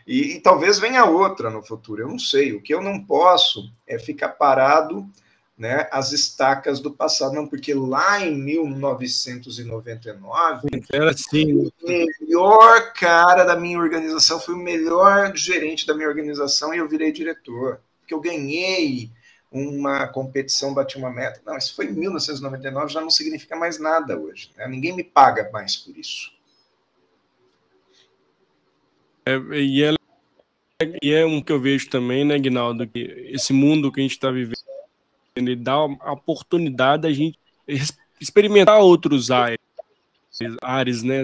E talvez venha outra no futuro, eu não sei. O que eu não posso é ficar parado, né, às estacas do passado, não, porque lá em 1999, era assim, o melhor cara da minha organização, fui o melhor gerente da minha organização e eu virei diretor, porque eu ganhei uma competição, bati uma meta. Não, isso foi em 1999, já não significa mais nada hoje, né? Ninguém me paga mais por isso. E é um que eu vejo também, né, Aguinaldo, que esse mundo que a gente está vivendo, ele dá a oportunidade da gente experimentar outros áreas, né?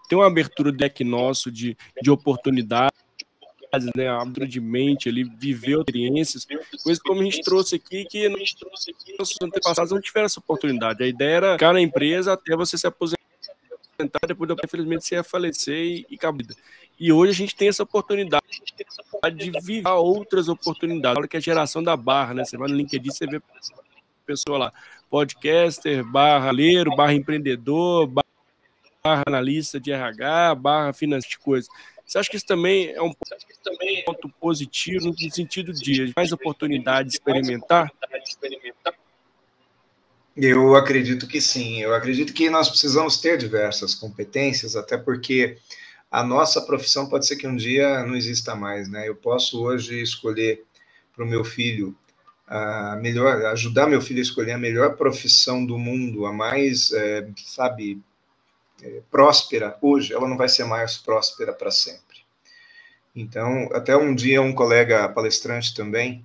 Tem uma abertura do deck nosso de oportunidades, né? A abertura de mente, ali, viver experiências, coisas como a gente trouxe aqui, que nossos antepassados não tiveram essa oportunidade. A ideia era ficar na empresa até você se aposentar, depois, infelizmente, você ia falecer e acabou. E hoje a gente tem essa oportunidade de viver outras oportunidades. Olha que é a geração da barra, né? Você vai no LinkedIn, você vê pessoa lá, podcaster, barra leiro, barra empreendedor, barra analista de RH, barra financeiro de coisa. Você acha que isso também é um ponto positivo no sentido de mais oportunidade de experimentar? Eu acredito que sim. Eu acredito que nós precisamos ter diversas competências, até porque a nossa profissão pode ser que um dia não exista mais, né? Eu posso hoje escolher para o meu filho ajudar meu filho a escolher a melhor profissão do mundo, a mais, próspera hoje, ela não vai ser mais próspera para sempre. Então, até um dia um colega palestrante também,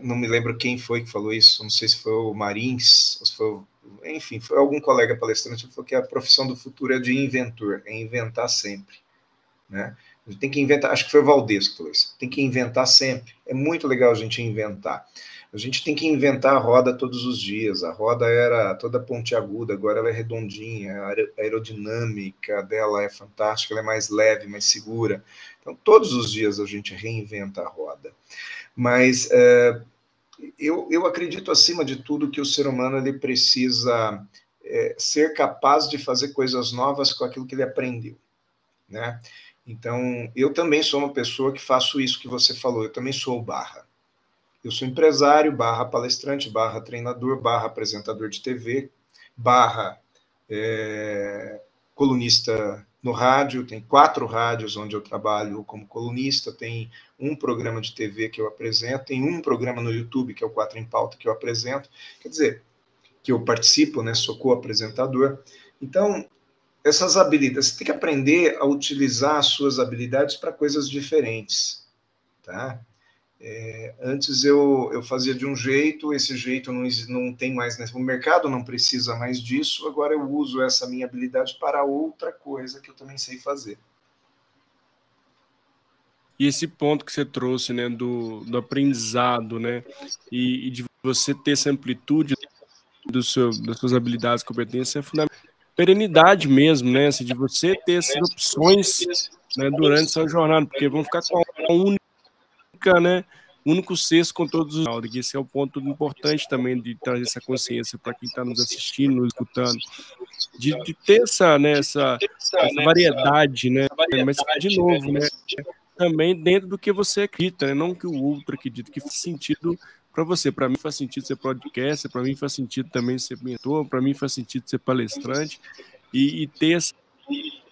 não me lembro quem foi que falou isso, não sei se foi o Marins, ou se foi, enfim, foi algum colega palestrante que falou que a profissão do futuro é de inventor, é inventar sempre, né? A gente tem que inventar, acho que foi o Valdez que falou isso, tem que inventar sempre, é muito legal a gente inventar. A gente tem que inventar a roda todos os dias. A roda era toda pontiaguda, agora ela é redondinha, a aerodinâmica dela é fantástica, ela é mais leve, mais segura. Então, todos os dias a gente reinventa a roda. Mas eu acredito, acima de tudo, que o ser humano ele precisa ser capaz de fazer coisas novas com aquilo que ele aprendeu, né? Então, eu também sou uma pessoa que faço isso que você falou, eu também sou barra. Eu sou empresário, barra palestrante, barra treinador, barra apresentador de TV, barra colunista no rádio, tem 4 rádios onde eu trabalho como colunista, tem um programa de TV que eu apresento, tem um programa no YouTube, que é o 4 em Pauta, que eu apresento, quer dizer, que eu participo, né, sou co-apresentador. Então, essas habilidades, você tem que aprender a utilizar as suas habilidades para coisas diferentes, tá? Antes eu fazia de um jeito, esse jeito não tem mais, né? O mercado não precisa mais disso, agora eu uso essa minha habilidade para outra coisa que eu também sei fazer. E esse ponto que você trouxe, né, do aprendizado, né, e de você ter essa amplitude das suas habilidades, competências, é fundamental. Perenidade mesmo, né, assim, de você ter essas opções, né, durante sua jornada, porque vão ficar com a única, né, único cesto com todos os áudios. Esse é o ponto importante também de trazer essa consciência para quem está nos assistindo, nos escutando, de ter essa variedade, né, mas de novo, né, também dentro do que você acredita, né? Não que o outro acredita, que faz sentido para você. Para mim faz sentido ser podcast, para mim faz sentido também ser mentor, para mim faz sentido ser palestrante e ter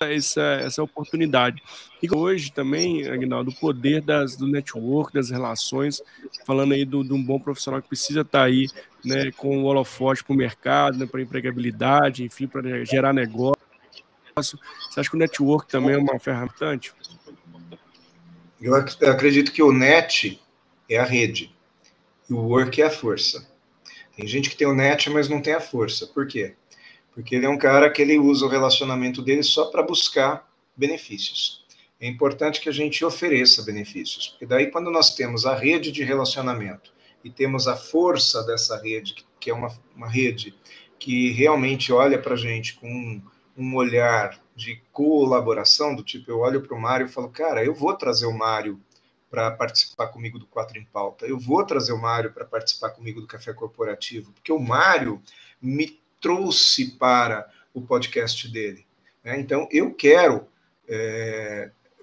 essa oportunidade. E hoje também, Aguinaldo, o poder do network, das relações, falando aí de um bom profissional que precisa estar aí, né, com o holofote para o mercado, né, para empregabilidade, enfim, para gerar negócio. Você acha que o network também é uma ferramenta? Eu acredito que o net é a rede e o work é a força. Tem gente que tem o net, mas não tem a força. Por quê? Porque ele é um cara que ele usa o relacionamento dele só para buscar benefícios. É importante que a gente ofereça benefícios, porque daí quando nós temos a rede de relacionamento e temos a força dessa rede, que é uma rede que realmente olha para a gente com um olhar de colaboração, do tipo, eu olho para o Mário e falo, cara, eu vou trazer o Mário para participar comigo do 4 em Pauta, eu vou trazer o Mário para participar comigo do Café Corporativo, porque o Mário me trouxe para o podcast dele. Né? Então, eu quero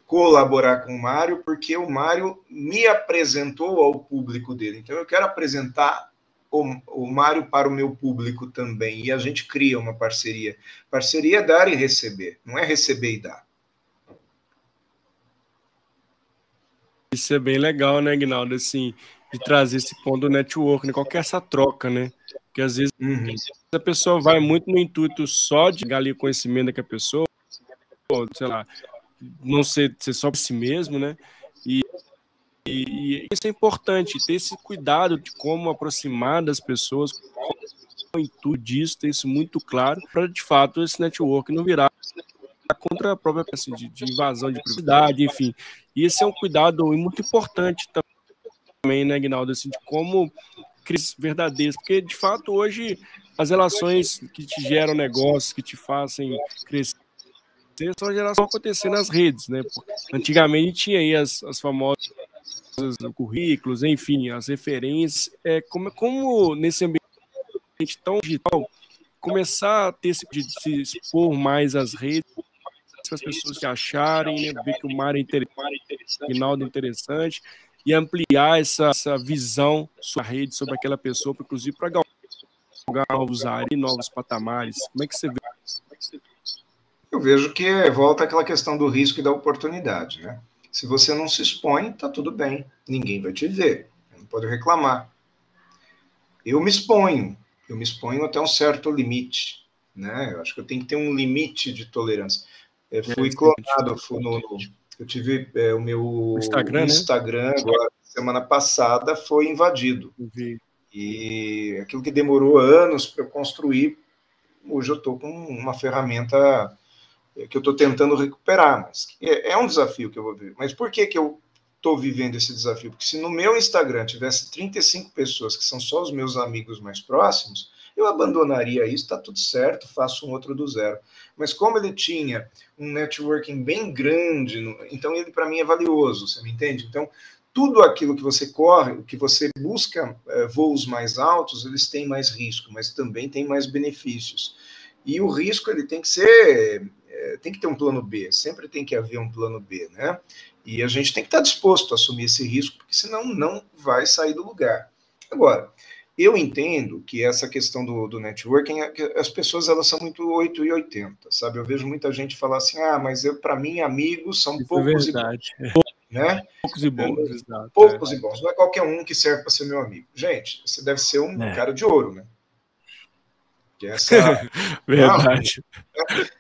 colaborar com o Mário, porque o Mário me apresentou ao público dele. Então, eu quero apresentar o Mário para o meu público também. E a gente cria uma parceria. Parceria é dar e receber, não é receber e dar. Isso é bem legal, né, Aguinaldo, assim, de trazer esse ponto do network, né? Qual que é essa troca, né? Porque às vezes a pessoa vai muito no intuito só de pegar ali o conhecimento daquela pessoa, ou, sei lá, não ser só para si mesmo, né? E isso é importante, ter esse cuidado de como aproximar das pessoas, com o intuito disso, ter isso muito claro, para de fato esse network não virar contra a própria pessoa, de invasão de privacidade, enfim. E esse é um cuidado muito importante também, né, Aguinaldo, assim, de como crises verdadeiras, porque de fato hoje as relações que te geram negócios, que te fazem crescer, são as relações acontecendo nas redes, né? Antigamente tinha aí as famosas currículos, enfim, as referências. Como nesse ambiente tão digital, começar a ter de se expor mais às redes, para as pessoas se acharem, né? Ver que o Mário é interessante, o Aguinaldo é interessante, e ampliar essa visão sobre a rede, sobre aquela pessoa, inclusive para galgar novos áreas e novos patamares. Como é que você vê? Eu vejo que volta aquela questão do risco e da oportunidade, né? Se você não se expõe, tá tudo bem, ninguém vai te ver, não pode reclamar. Eu me exponho até um certo limite, né? Eu acho que eu tenho que ter um limite de tolerância. Fui clonado, eu tive o meu Instagram né? Agora, semana passada foi invadido. E aquilo que demorou anos para eu construir, hoje eu estou com uma ferramenta que eu estou tentando recuperar, mas é um desafio que eu vou ver. Mas por que eu estou vivendo esse desafio? Porque se no meu Instagram tivesse 35 pessoas que são só os meus amigos mais próximos, eu abandonaria isso, está tudo certo, faço um outro do zero. Mas como ele tinha um networking bem grande, então ele para mim é valioso, você me entende? Então, tudo aquilo que você corre, que você busca voos mais altos, eles têm mais risco, mas também têm mais benefícios. E o risco ele tem que ser, tem que ter um plano B, sempre tem que haver um plano B, né? E a gente tem que estar disposto a assumir esse risco, porque senão não vai sair do lugar. Agora, eu entendo que essa questão do networking, as pessoas elas são muito 8 e 80, sabe? Eu vejo muita gente falar assim, mas para mim amigos são Isso é poucos e bons, verdade. né? Poucos e bons, exato. Poucos e bons, não é qualquer um que serve para ser meu amigo. Gente, você deve ser um cara de ouro, né? Que essa... Verdade.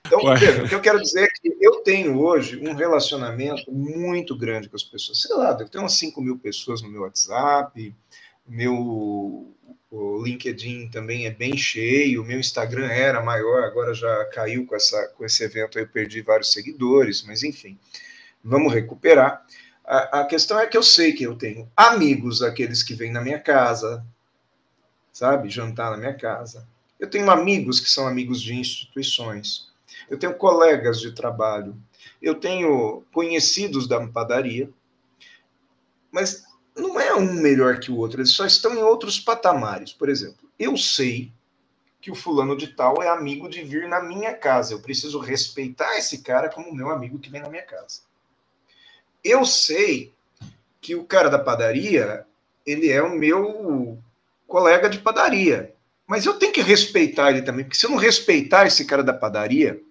Então, veja, o que eu quero dizer é que eu tenho hoje um relacionamento muito grande com as pessoas. Sei lá, eu tenho umas 5.000 pessoas no meu WhatsApp, meu o LinkedIn também é bem cheio, o meu Instagram era maior, agora já caiu com esse evento, eu perdi vários seguidores, mas enfim, vamos recuperar. A questão é que eu sei que eu tenho amigos, aqueles que vêm na minha casa, sabe, jantar na minha casa. Eu tenho amigos que são amigos de instituições. Eu tenho colegas de trabalho. Eu tenho conhecidos da padaria. Mas não é um melhor que o outro, eles só estão em outros patamares. Por exemplo, eu sei que o fulano de tal é amigo de vir na minha casa. Eu preciso respeitar esse cara como meu amigo que vem na minha casa. Eu sei que o cara da padaria, ele é o meu colega de padaria. Mas eu tenho que respeitar ele também, porque se eu não respeitar esse cara da padaria,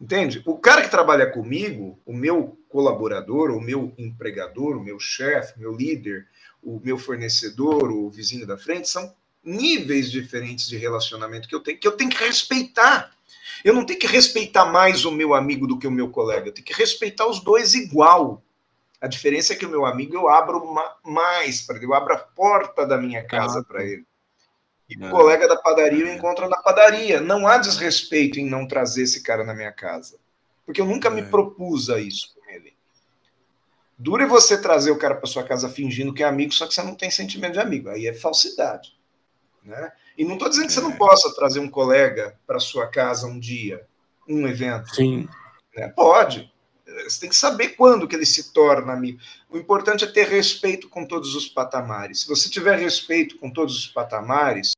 entende? O cara que trabalha comigo, o meu colaborador, o meu empregador, o meu chefe, meu líder, o meu fornecedor, o vizinho da frente, são níveis diferentes de relacionamento que eu tenho que respeitar. Eu não tenho que respeitar mais o meu amigo do que o meu colega, eu tenho que respeitar os dois igual. A diferença é que o meu amigo eu abro mais para ele, eu abro a porta da minha casa para ele. E o colega da padaria eu encontro na padaria. Não há desrespeito em não trazer esse cara na minha casa. Porque eu nunca me propus a isso com ele. Dura é você trazer o cara para sua casa fingindo que é amigo, só que você não tem sentimento de amigo. Aí é falsidade. Né? E não estou dizendo que você não possa trazer um colega para sua casa um dia, um evento. Sim. Né? Pode. Você tem que saber quando que ele se torna amigo. O importante é ter respeito com todos os patamares. Se você tiver respeito com todos os patamares,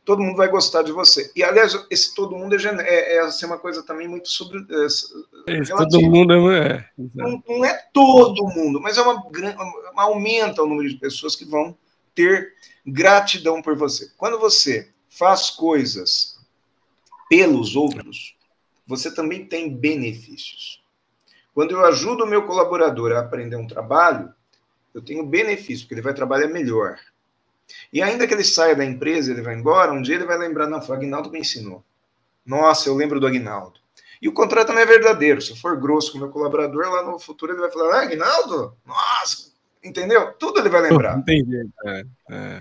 todo mundo vai gostar de você. E, aliás, esse todo mundo é assim, uma coisa também muito todo mundo não é todo mundo, mas aumenta o número de pessoas que vão ter gratidão por você. Quando você faz coisas pelos outros, você também tem benefícios. Quando eu ajudo o meu colaborador a aprender um trabalho, eu tenho benefício, porque ele vai trabalhar melhor. E ainda que ele saia da empresa, ele vai embora, um dia ele vai lembrar, não, foi o Aguinaldo que me ensinou. Nossa, eu lembro do Aguinaldo. E o contrário também é verdadeiro. Se eu for grosso com o meu colaborador, lá no futuro ele vai falar, Aguinaldo? Nossa, entendeu? Tudo ele vai lembrar. Entendi.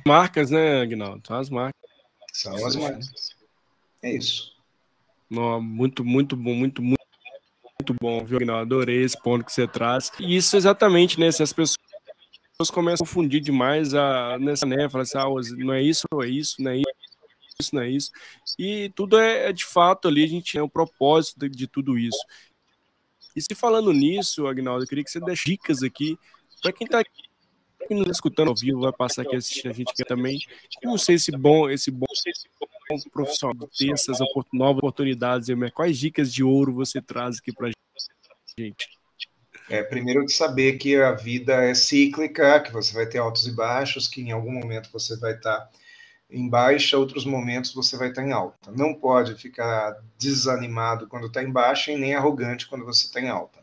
Marcas, né, Aguinaldo? As marcas. São as marcas. É isso. Muito bom, viu, Aguinaldo? Adorei esse ponto que você traz. E isso exatamente, né? Se as pessoas começam a confundir demais nessa, né? Falar assim, não é isso, não é isso, não é isso, não é isso. E tudo é de fato ali, a gente tem o propósito de tudo isso. E se falando nisso, Aguinaldo, eu queria que você desse dicas aqui para quem está aqui nos escutando ao vivo, vai passar aqui assistindo a gente aqui também. Como ser esse bom profissional, ter essas novas oportunidades, quais dicas de ouro você traz aqui para a gente? Primeiro de saber que a vida é cíclica, que você vai ter altos e baixos, que em algum momento você vai estar em baixa, outros momentos você vai estar em alta. Não pode ficar desanimado quando está em baixa e nem arrogante quando você está em alta.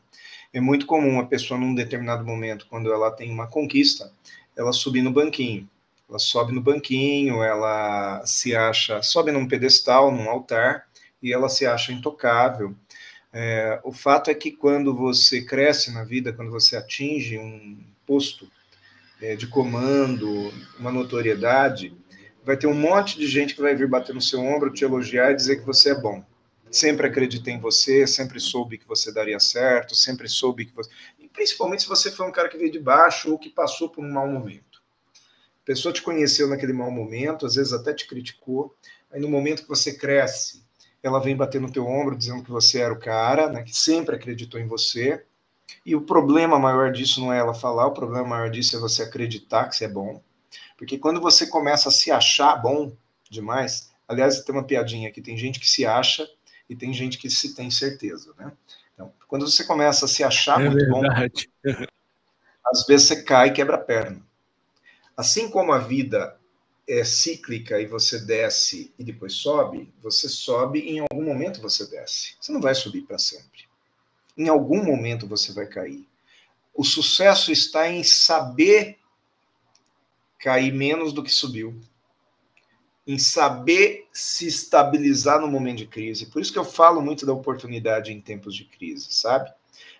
É muito comum a pessoa, num determinado momento, quando ela tem uma conquista, ela subir no banquinho. Ela sobe no banquinho, ela se acha, sobe num pedestal, num altar, e ela se acha intocável. O fato é que quando você cresce na vida, quando você atinge um posto de comando, uma notoriedade, vai ter um monte de gente que vai vir bater no seu ombro, te elogiar e dizer que você é bom. Sempre acreditei em você, sempre soube que você daria certo, sempre soube que você... E principalmente se você foi um cara que veio de baixo ou que passou por um mau momento. A pessoa te conheceu naquele mau momento, às vezes até te criticou, aí no momento que você cresce, ela vem bater no teu ombro dizendo que você era o cara, né, que sempre acreditou em você, e o problema maior disso não é ela falar, o problema maior disso é você acreditar que você é bom, porque quando você começa a se achar bom demais, Aliás, tem uma piadinha aqui, tem gente que se acha e tem gente que se tem certeza, né? Então, quando você começa a se achar muito verdade. bom, às vezes você cai e quebra a perna. Assim como a vida é cíclica e você desce e depois sobe, você sobe e em algum momento você desce. Você não vai subir para sempre. Em algum momento você vai cair. O sucesso está em saber cair menos do que subiu, em saber se estabilizar no momento de crise. Por isso que eu falo muito da oportunidade em tempos de crise, sabe?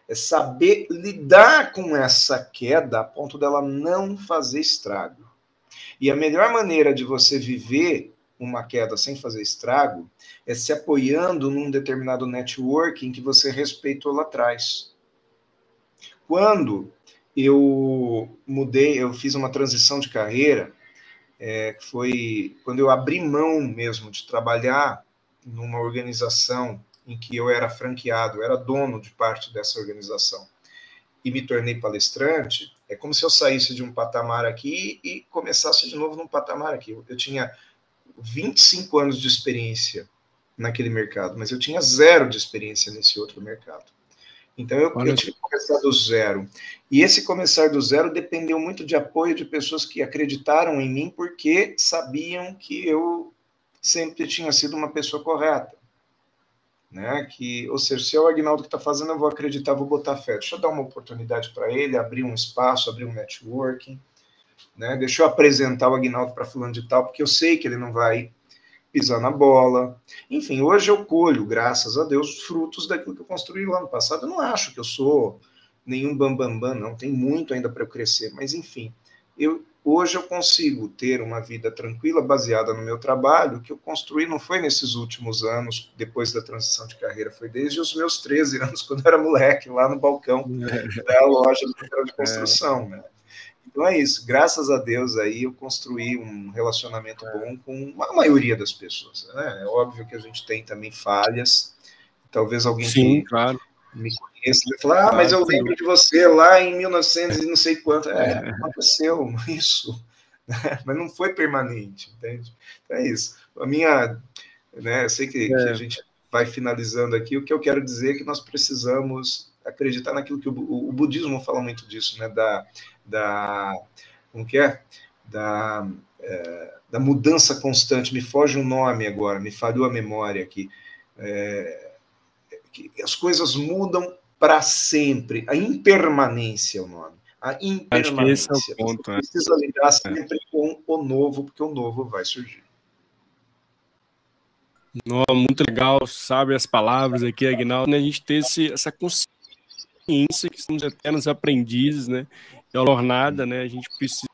É saber lidar com essa queda a ponto dela não fazer estrago. E a melhor maneira de você viver uma queda sem fazer estrago é se apoiando num determinado networking que você respeitou lá atrás. Quando eu mudei, eu fiz uma transição de carreira, foi quando eu abri mão mesmo de trabalhar numa organização em que eu era franqueado, eu era dono de parte dessa organização, e me tornei palestrante. É como se eu saísse de um patamar aqui e começasse de novo num patamar aqui. Eu tinha 25 anos de experiência naquele mercado, mas eu tinha zero de experiência nesse outro mercado. Então, eu tive que começar do zero. E esse começar do zero dependeu muito de apoio de pessoas que acreditaram em mim porque sabiam que eu sempre tinha sido uma pessoa correta. Né? Ou seja, se é o Aguinaldo que está fazendo, eu vou acreditar, vou botar fé. Deixa eu dar uma oportunidade para ele, abrir um espaço, abrir um networking. Né? Deixa eu apresentar o Aguinaldo para fulano de tal, porque eu sei que ele não vai pisar na bola. Enfim, hoje eu colho, graças a Deus, frutos daquilo que eu construí lá no passado. Eu não acho que eu sou nenhum bambambam, não. Tem muito ainda para eu crescer. Mas, enfim, hoje eu consigo ter uma vida tranquila, baseada no meu trabalho, que eu construí não foi nesses últimos anos, depois da transição de carreira, foi desde os meus 13 anos, quando eu era moleque, lá no balcão da loja do material de construção, né? Então é isso, graças a Deus aí eu construí um relacionamento bom com a maioria das pessoas, né? É óbvio que a gente tem também falhas, talvez alguém Sim, que claro. me conheça vai falar, mas eu lembro de você lá em 1900 e não sei quanto. Aconteceu isso, mas não foi permanente, entende? Então é isso. A minha, né, eu sei que a gente vai finalizando aqui, o que eu quero dizer é que nós precisamos acreditar naquilo que o budismo fala muito disso, né, como que é? Da mudança constante, me foge um nome agora, me falhou a memória aqui, que as coisas mudam para sempre, a impermanência é o nome, a impermanência. Acho que esse é o ponto, você precisa lidar sempre com o novo, porque o novo vai surgir. Muito legal, sabe as palavras aqui, Aguinaldo, né? A gente ter essa consciência que somos eternos aprendizes, né? É uma jornada, né? A gente precisa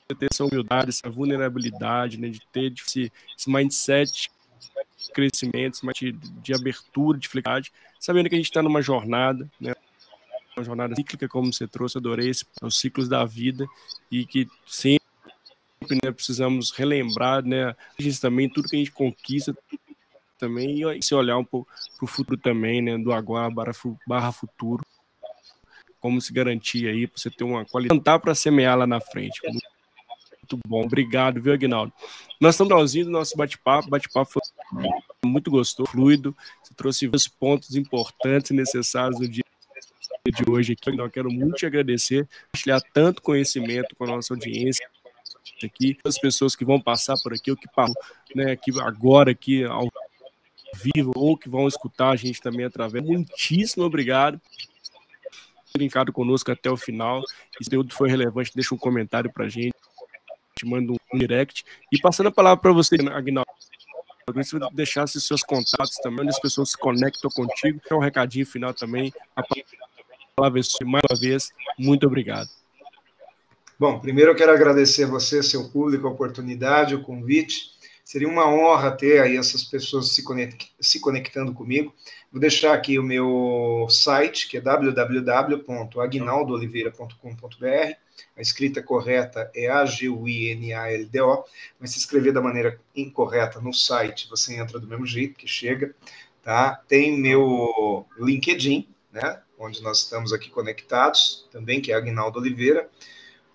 ter essa humildade, essa vulnerabilidade, né? De ter esse mindset de crescimento, de abertura, de flexibilidade, sabendo que a gente está numa jornada, né? Uma jornada cíclica, como você trouxe, adorei os ciclos da vida, e que sempre, né, precisamos relembrar, né? A gente também, tudo que a gente conquista também, e se olhar um pouco para o futuro também, né, do agora barra futuro, como se garantir aí, para você ter uma qualidade, plantar para semear lá na frente. Muito bom, obrigado, viu, Aguinaldo? Nós estamos traduzindo nosso bate-papo foi muito gostoso, fluido, você trouxe vários pontos importantes e necessários no dia de hoje aqui. Eu quero muito te agradecer, compartilhar tanto conhecimento com a nossa audiência aqui, as pessoas que vão passar por aqui, o que passou, né, aqui agora, aqui ao vivo, ou que vão escutar a gente também através. Muitíssimo obrigado por ter brincado conosco até o final. Se o conteúdo foi relevante, deixa um comentário pra gente, manda um direct. E passando a palavra para você, Aguinaldo, se você deixasse seus contatos também, onde as pessoas se conectam contigo, é um recadinho final também. A palavra é sua, mais uma vez, muito obrigado. Bom, primeiro eu quero agradecer a você, seu público, a oportunidade, o convite. Seria uma honra ter aí essas pessoas se conectando comigo. Vou deixar aqui o meu site, que é www.aguinaldooliveira.com.br. A escrita correta é Aguinaldo, mas se escrever da maneira incorreta no site, você entra do mesmo jeito que chega. Tá? Tem meu LinkedIn, né, onde nós estamos aqui conectados, também, que é Aguinaldo Oliveira.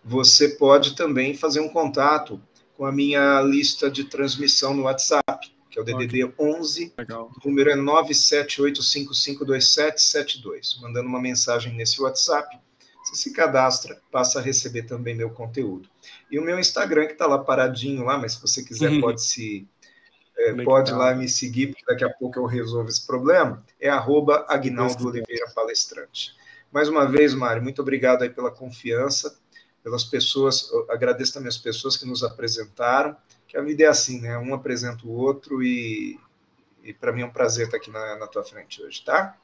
Você pode também fazer um contato com a minha lista de transmissão no WhatsApp, que é o DDD 11, Legal. o número é 978552772. Mandando uma mensagem nesse WhatsApp, você se cadastra, passa a receber também meu conteúdo. E o meu Instagram, que está lá paradinho lá, mas se você quiser pode lá me seguir, porque daqui a pouco eu resolvo esse problema, é @Aguinaldo Oliveira Palestrante. Mais uma vez, Mário, muito obrigado aí pela confiança, pelas pessoas, agradeço também as pessoas que nos apresentaram, que a vida é assim, né? Um apresenta o outro e para mim é um prazer estar aqui na tua frente hoje, tá?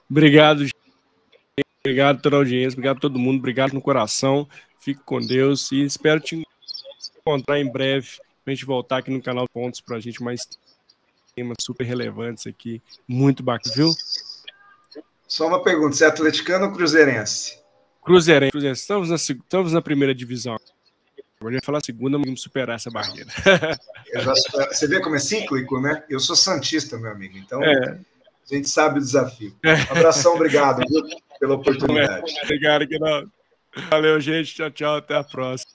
Obrigado, gente. Obrigado a toda a audiência, obrigado a todo mundo, obrigado no coração, fique com Deus e espero te encontrar em breve, pra gente voltar aqui no canal Pontos, pra gente mais temas super relevantes aqui, muito bacana, viu? Só uma pergunta, você é atleticano ou cruzeirense? Cruzeirense, estamos na primeira divisão. Eu ia falar segunda, mas vamos superar essa barreira. Você vê como é cíclico, né? Eu sou santista, meu amigo, então a gente sabe o desafio. Um abração, obrigado pela oportunidade. Obrigado, Aguinaldo. Valeu, gente. Tchau, tchau. Até a próxima.